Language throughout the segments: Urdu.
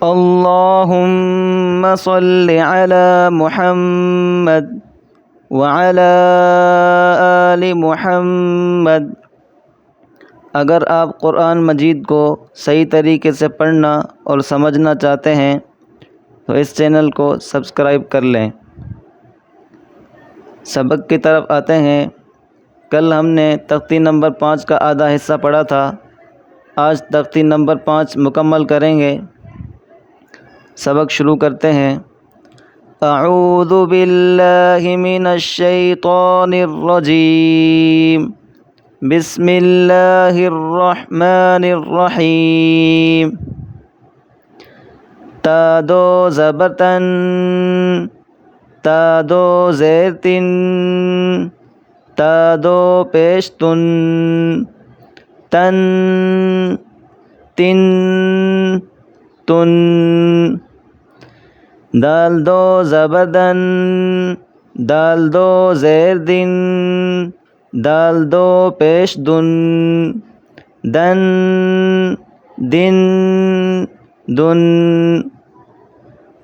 اللہم صل علی محمد وعلی آل محمد۔ اگر آپ قرآن مجید کو صحیح طریقے سے پڑھنا اور سمجھنا چاہتے ہیں تو اس چینل کو سبسکرائب کر لیں۔ سبق کی طرف آتے ہیں۔ کل ہم نے تختی نمبر 5 کا آدھا حصہ پڑھا تھا، آج تختی نمبر 5 مکمل کریں گے۔ سبق شروع کرتے ہیں۔ اعوذ باللہ من الشیطان الرجیم، بسم اللہ الرحمن الرحیم۔ تا دو زبر تن، تا دو زیر تن، تا دو پیش تن، تن تن تن۔ دال دو زبر دن، دال دو زیر دن، دال دو پیش دن، دن دن دن۔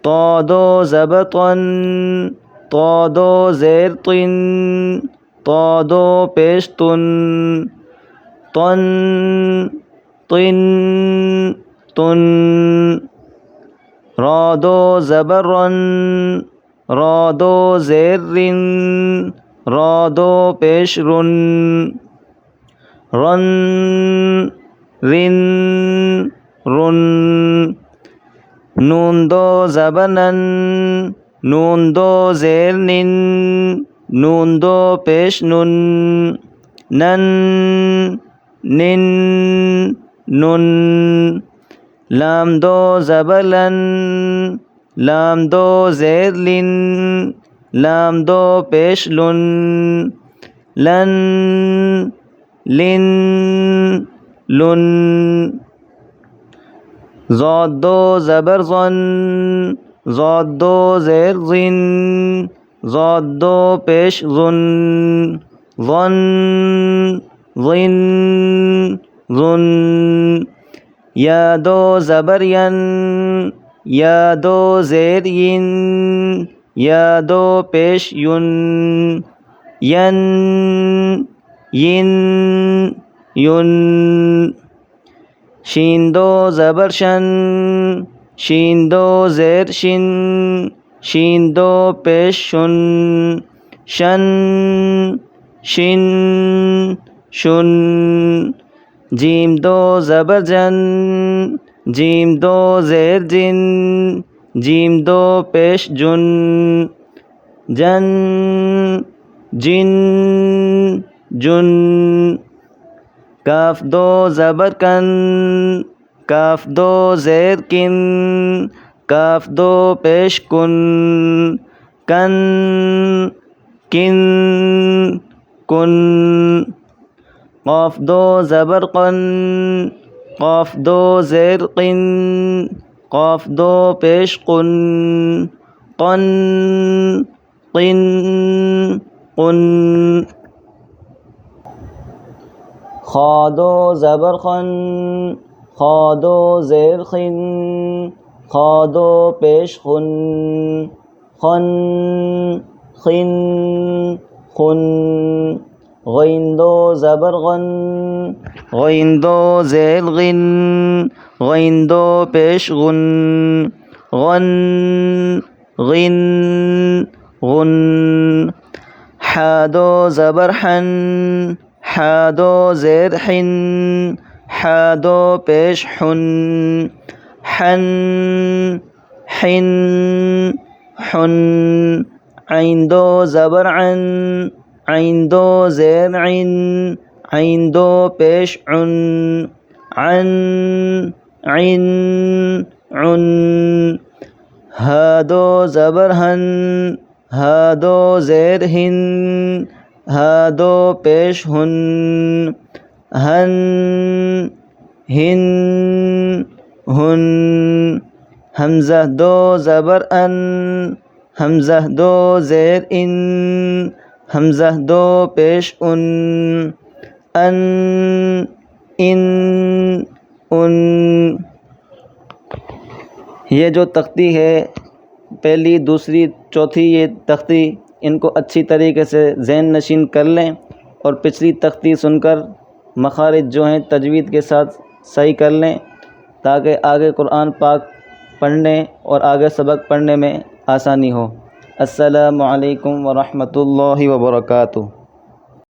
طا دو زبر طن، طا دو زیر طن، طا دو پیش طن، طن طن طن۔ را دو زبر رن، را دو زیر رن، را دو پیش رن، رن رن رن۔ نون دو زبر نن، نون دو زیر نن، نون دو پیش نن، نن نن نن۔ لام دو زبر لن، لام دو زیر لن، لام دو پیش لن، لن لن لن۔ ضاد دو زبر ظن، ضاد دو زیر ظن، ضاد دو پیش ظن، ظن ظن ظن۔ یا دو زبر ین، یا دو زیر ین، یا دو پیش ین، ین ین ین۔ شین دو زبر شن، شین دو زیر شن، شین دو پیش شن، شن شن شن۔ جیم دو زبر جن، جیم دو زیر جن، جیم دو پیش جن، جن جن جن۔ کاف دو زبر کن، کاف دو زیر کن، کاف دو پیش کن، کن کن کن۔ قاف دو زبر قن، قاف دو زیر قن، قاف دو پیش قن، قن قن قن۔ خا دو زبر خن، خا دو زیر خن، خا دو پیش خن، خن خن خن۔ غین دو زبر غن، غین دو زیر غن، غین دو پیش غن، غن غن غن۔ حا دو زبر حن، حا دو زیر حن، حا دو پیش حن، حن حن حن۔ عین دو زبر عن، عین دو زیر عن، عین دو پیش عن، عن عن عن۔ ہا دو زبر ہن، ہا دو زیر ہن، ہا دو پیش ہن، ہن ہن ہن۔ حمزہ دو زبر ان، حمزہ دو زیر ان، حمزہ دو پیش ان، ان ان ان۔ یہ جو تختی ہے، پہلی، دوسری، چوتھی یہ تختی، ان کو اچھی طریقے سے ذہن نشین کر لیں اور پچھلی تختی سن کر مخارج جو ہیں تجوید کے ساتھ صحیح کر لیں، تاکہ آگے قرآن پاک پڑھنے اور آگے سبق پڑھنے میں آسانی ہو۔ السلام علیکم ورحمۃ اللہ وبرکاتہ۔